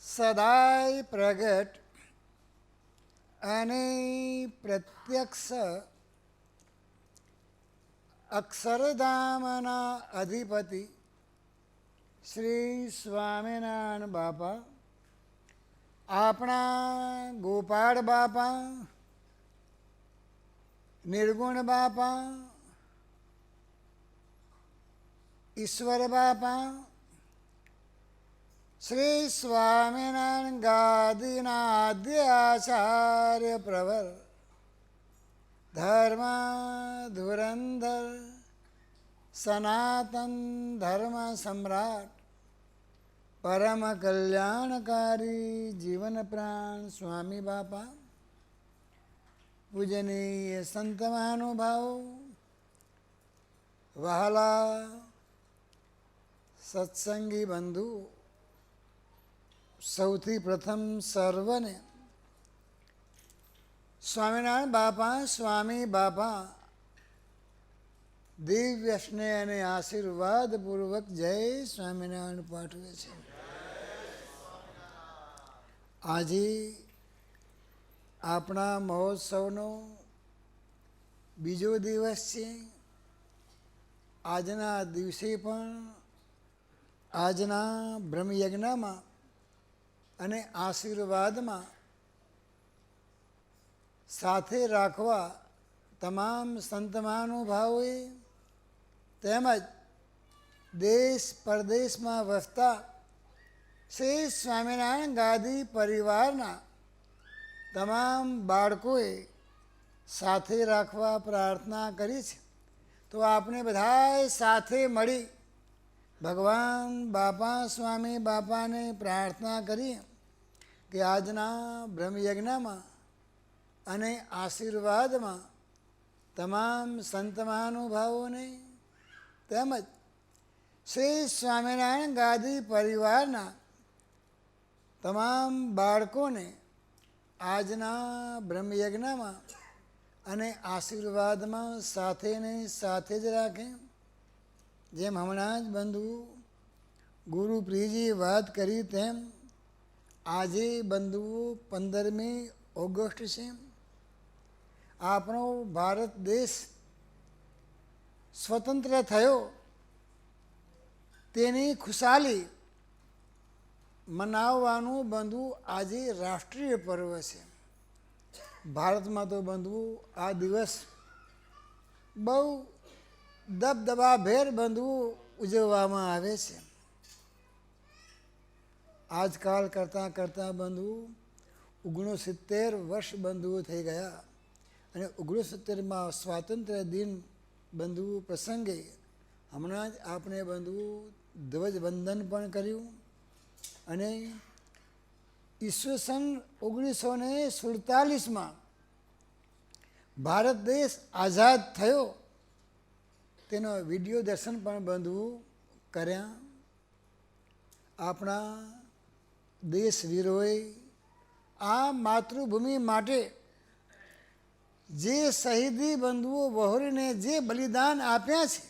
સદાય પ્રગટ અને પ્રત્યક્ષ અક્ષરધામના અધિપતિ શ્રી સ્વામિનારાયણ બાપા, આપણા ગોપાળ બાપા, નિર્ગુણ બાપા, ઈશ્વર બાપા, શ્રી સ્વામિનારાયણ ગાદીના આદ્ય આચાર્ય પ્રવર, ધર્મ ધુરંધર સનાતન ધર્મ સમ્રાટ, પરમ કલ્યાણકારી જીવન પ્રાણ સ્વામી બાપા, પૂજનીય સંત મહાનુભાવો, વહાલા સત્સંગી બંધુ, સૌથી પ્રથમ સર્વને સ્વામિનારાયણ બાપા, સ્વામી બાપા દિવ્ય સ્નેહ અને આશીર્વાદ પૂર્વક જય સ્વામિનારાયણ પાઠવે છે. આજે આપણા મહોત્સવનો બીજો દિવસ છે. આજના દિવસે પણ આજના બ્રહ્મયજ્ઞમાં અને આશીર્વાદમાં સાથે રાખવા તમામ સંત મહાનુભાવોએ તેમજ દેશ પરદેશમાં વસતા શ્રી સ્વામિનારાયણ ગાદી પરિવારના તમામ બાળકોએ સાથે રાખવા પ્રાર્થના કરી છે. તો આપણે બધાએ સાથે મળી ભગવાન બાપા, સ્વામી બાપાને પ્રાર્થના કરીએ કે આજના બ્રહ્મયજ્ઞમાં અને આશીર્વાદમાં તમામ સંત મહાનુભાવોને તેમજ શ્રી સ્વામિનારાયણ ગાદી પરિવારના તમામ બાળકોને આજના બ્રહ્મયજ્ઞમાં અને આશીર્વાદમાં સાથેને સાથે જ રાખે. જેમ હમણાં જ બંધુ ગુરુપ્રિયજીએ વાત કરી તેમ આજે બંધુઓ 15મી ઓગસ્ટ છે. આપણો ભારત દેશ સ્વતંત્ર થયો તેની ખુશાલી મનાવવાનું બંધુ આજે રાષ્ટ્રીય પર્વ છે. ભારતમાં તો બંધુ આ દિવસ બહુ દબદબાભેર બંધુ ઉજવવામાં આવે છે. આજકાલ કરતાં કરતાં બંધુ 69 વર્ષ બંધુઓ થઈ ગયા અને 69માં સ્વાતંત્ર્ય દિન બંધુ પ્રસંગે હમણાં જ આપણે બંધુ ધ્વજવંદન પણ કર્યું અને ઈસવીસન 1947માં ભારત દેશ આઝાદ થયો તેનો વિડીયો દર્શન પણ બંધુ કર્યા. આપણા દેશવીરોએ આ માતૃભૂમિ માટે જે શહીદી બંધુઓ વહોરીને જે બલિદાન આપ્યા છે,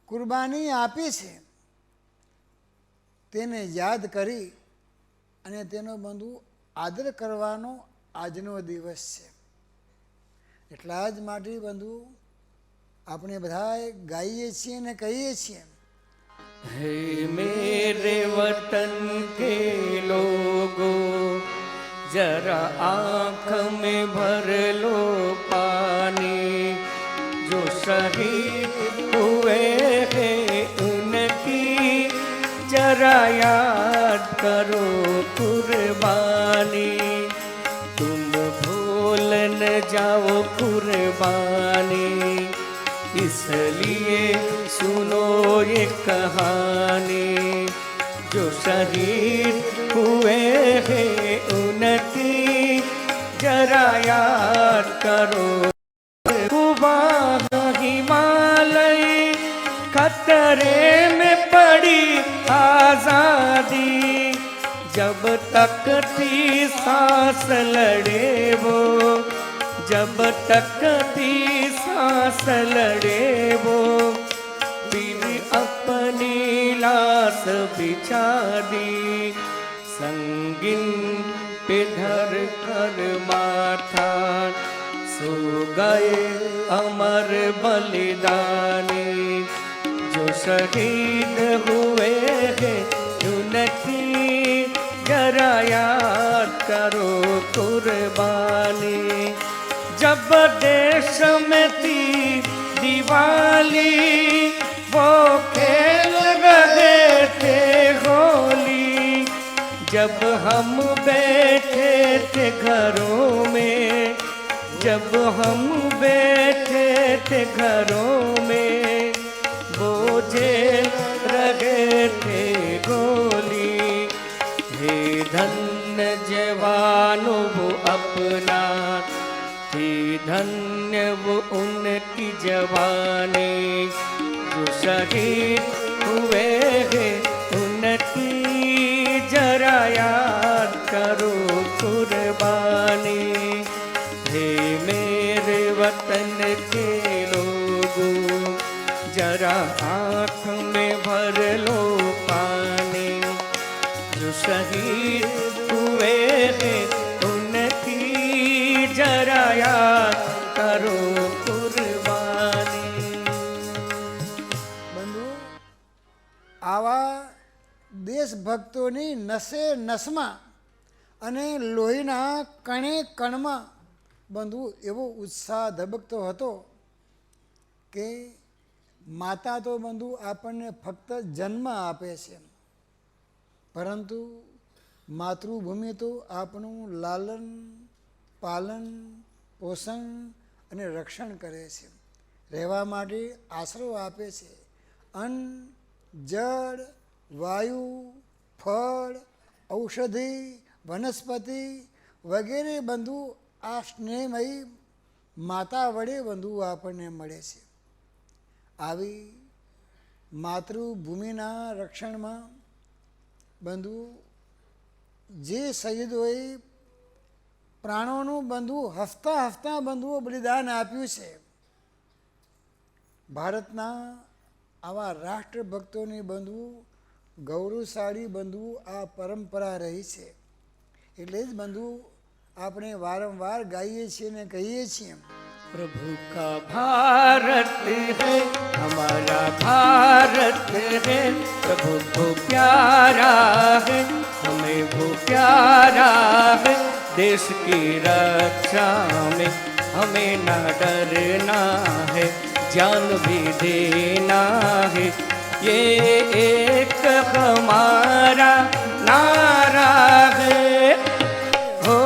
કુરબાની આપી છે, તેને યાદ કરી અને તેનો બંધુ આદર કરવાનો આજનો દિવસ છે. એટલા જ માટે બંધુ આપણે બધાએ ગાઈએ છીએ અને કહીએ છીએ, હે મેરે વતન કે લોગો जरा आँख में भर लो पानी, जो शहीद हुए हैं उनकी जरा याद करो कुर्बानी. तुम भूल न जाओ कुर्बानी, इसलिए सुनो ये कहानी. जो शहीद हुए हैं उनकी जरा याद करो. कुबा हिमालय खतरे में पड़ी आजादी, जब तक थी सांस लड़े वो, जब तक थी सांस लड़े वो, फिर अपनी लाश बिछा दी संगिन पे धर कर माथा, सो गए अमर बलिदानी। जो शहीद हुए हैं उनकी जरा याद करो कुर्बानी। जब देश में थी दिवाली, वो खेल रहे थे होली। जब हम बैठे थे घरों में, जब हम बैठे थे घरों में, वो झेल रहे थे गोली। हे धन्य जवानों वो अपना, थी धन्य वो उनकी जवानी। जो शहीद हुए हैं उनकी जरा याद करो कुर्बानी। हे मेरे वतन के लोगों, जरा आँख में भर लो पानी। जो शहीद हुए हैं उनकी जरा याद करो कुर्बानी। બંધુ, આવા દેશભક્તોની નસે નસમાં અને લોહીના કણે કણમાં બંધુ એવો ઉત્સાહ ધબકતો હતો કે માતા તો બંધુ આપણને ફક્ત જન્મ આપે છે, પરંતુ માતૃભૂમિ તો આપણું લાલન પાલન પોષણ અને રક્ષણ કરે છે, રહેવા માટે આશરો આપે છે. અન્ન, જળ, વાયુ, ફળ, ઔષધિ, વનસ્પતિ વગેરે બંધુ આ સ્નેહમયી માતા વડે બંધુ આપણને મળે છે. આવી માતૃભૂમિના રક્ષણમાં બંધુ જે શહીદોએ પ્રાણોનું બંધુ હસતા હસતા બંધુઓ બલિદાન આપ્યું છે, ભારતના આવા રાષ્ટ્રભક્તોની બંધુ ગૌરવશાળી બંધુ આ પરંપરા રહી છે. એટલે જ બંધુ આપણે વારંવાર ગાઈએ છીએ ને કહીએ છીએ, प्रभु का भारत है हमारा भारत है, प्रभु को प्यारा है हमें वो प्यारा है। देश की रक्षा में हमें न डरना है, जान भी देना है, ये एक हमारा नारा है। हो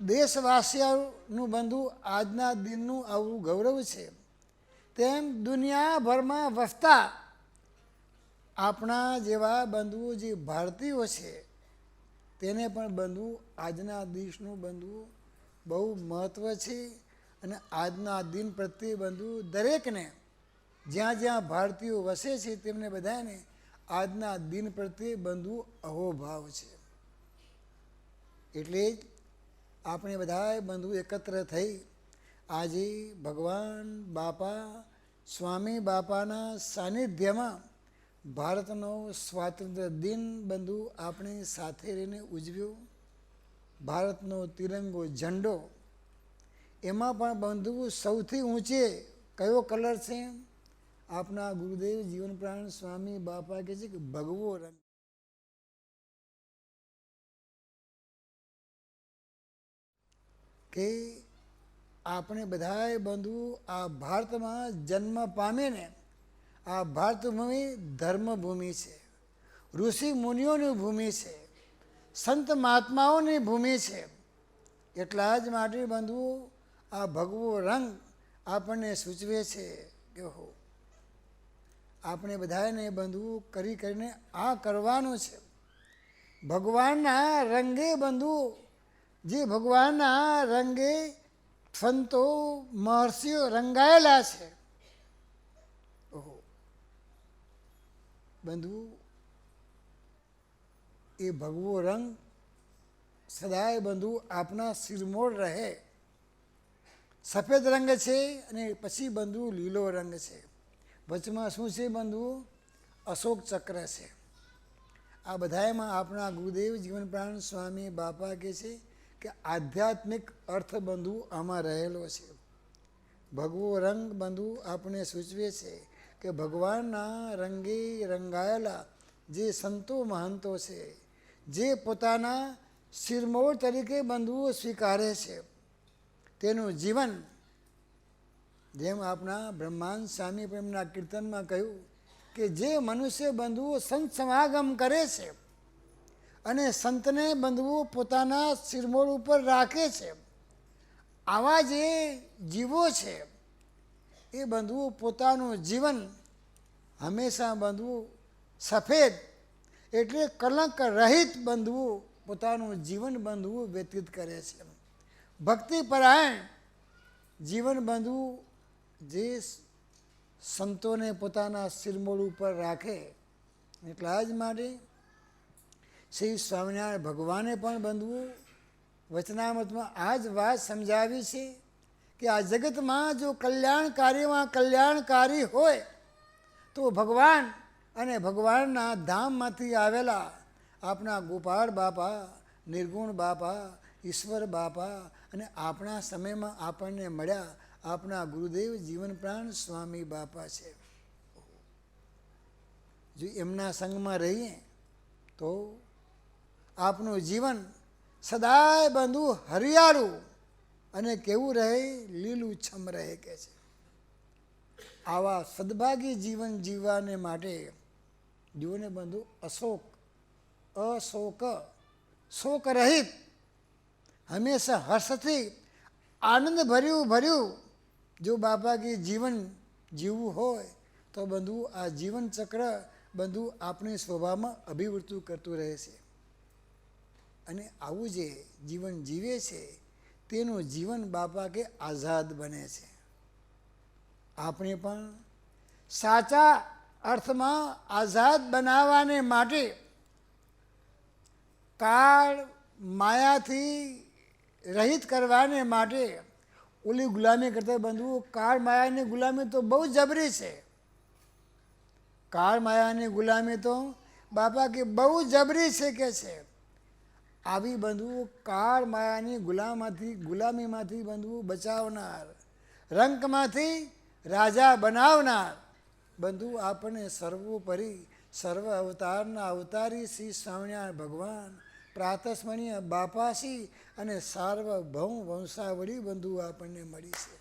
દેશવાસીઓનું બંધુ આજના દિનનું આવું ગૌરવ છે, તેમ દુનિયાભરમાં વસતા આપણા જેવા બંધુઓ જે ભારતીયો છે તેને પણ બંધુ આજના દેશનું બંધુ બહુ મહત્ત્વ છે. અને આજના દિન પ્રત્યે બંધુ દરેકને જ્યાં જ્યાં ભારતીયો વસે છે તેમને બધાને આજના દિન પ્રત્યે બંધુ અહોભાવ છે. એટલે જ આપણે બધાએ બંધુ એકત્ર થઈ આજે ભગવાન બાપા સ્વામી બાપાના સાનિધ્યમાં ભારતનો સ્વાતંત્ર્ય દિન બંધુ આપણે સાથે રહીને ઉજવ્યો. ભારતનો તિરંગો ઝંડો, એમાં પણ બંધુ સૌથી ઊંચે કયો કલર છે? આપણા ગુરુદેવ જીવન પ્રાણ સ્વામી બાપા કહે છે કે ભગવો રંગ. કે આપણે બધાએ બંધુ આ ભારતમાં જન્મ પામીને આ ભારતભૂમિ ધર્મભૂમિ છે, ઋષિ મુનિઓની ભૂમિ છે, સંત મહાત્માઓની ભૂમિ છે. એટલા જ માટે બંધુ આ ભગવો રંગ આપણને સૂચવે છે કે હો આપણે બધાને બંધુ કરીને આ કરવાનું છે. ભગવાનના રંગે બંધુ જે ભગવાનના રંગે સંતો મહર્ષિઓ રંગાયેલા છે, ઓહો બંધુ એ ભગવો રંગ સદાય બંધુ આપના શિરમોર રહે. સફેદ રંગ છે અને પછી બંધુ લીલો રંગ છે. વચમાં શું છે બંધુ? અશોક ચક્ર છે. આ બધામાં આપણા ગુરુદેવ જીવન પ્રાણ સ્વામી બાપા કહે છે કે આધ્યાત્મિક અર્થ બંધુ આમાં રહેલો છે. ભગવો રંગ બંધુ આપણે સૂચવે છે કે ભગવાનના રંગે રંગાયેલા જે સંતો મહંતો છે, જે પોતાના શિરમોર તરીકે બંધુઓ સ્વીકારે છે, તેનું જીવન, જેમ આપણા બ્રહ્માંડ સ્વામી એમના કીર્તનમાં કહ્યું કે જે મનુષ્ય બંધુઓ સંત સમાગમ કરે છે અને સંતને બંધુઓ પોતાના શિરમોર ઉપર રાખે છે, આવા જે જીવો છે એ બંધુઓ પોતાનું જીવન હંમેશા બંધુઓ સફેદ એટલે કલંક રહિત બંધુઓ પોતાનું જીવન બંધુઓ વ્યતીત કરે છે. ભક્તિપરાયણ જીવન બંધુ જે સંતોને પોતાના શિરમોર ઉપર રાખે. એટલા જ માટે શ્રી સ્વામિનારાયણ ભગવાને પણ બંધુઓ વચનામૃતમાં આ જ વાત સમજાવી છે કે આ જગતમાં જો કલ્યાણકારીમાં કલ્યાણકારી હોય તો ભગવાન અને ભગવાનના ધામમાંથી આવેલા આપણા ગોપાળ બાપા, નિર્ગુણ બાપા, ઈશ્વર બાપા અને આપણા સમયમાં આપણને મળ્યા આપણા ગુરુદેવ જીવન પ્રાણ સ્વામી બાપા છે. જો એમના સંગમાં રહીએ તો આપનું જીવન સદાય બંધુ હરિયાળું અને કેવું રહે? લીલું છમ રહે કે છે. આવા સદભાગી જીવન જીવવાને માટે જીવને બંધુ અશોક, અશોક, શોક રહિત, હંમેશા હર્ષથી આનંદ ભર્યું જો બાપા કે જીવન જીવવું હોય તો બંધુ આ જીવન ચક્ર બંધુ આપણી સ્વભાવમાં અભિવૃત્તિ કરતું રહે છે. અને આવું જે જીવન જીવે છે તેનું જીવન બાપા કે આઝાદ બને છે. આપણે પણ સાચા અર્થમાં આઝાદ બનાવવાને માટે કાળ માયાથી રહિત કરવાને માટે ઓલી ગુલામી કરતા બંધુઓ કાળ માયાની ગુલામી તો બહુ જબરી છે. કાળ માયાની ગુલામી તો બાપા કે બહુ જબરી છે કે છે. આવી બંધુઓ કાળ માયાની ગુલામીમાંથી બંધુઓ બચાવનાર, રંકમાંથી રાજા બનાવનાર બંધુ આપણને સર્વોપરી સર્વ અવતારના અવતારી શ્રી સ્વામિનારાયણ ભગવાન, પ્રાતસ્મરણીય બાપાશ્રી અને સાર્વભૌમ વંશાવળી બંધુ આપણને મળી છે.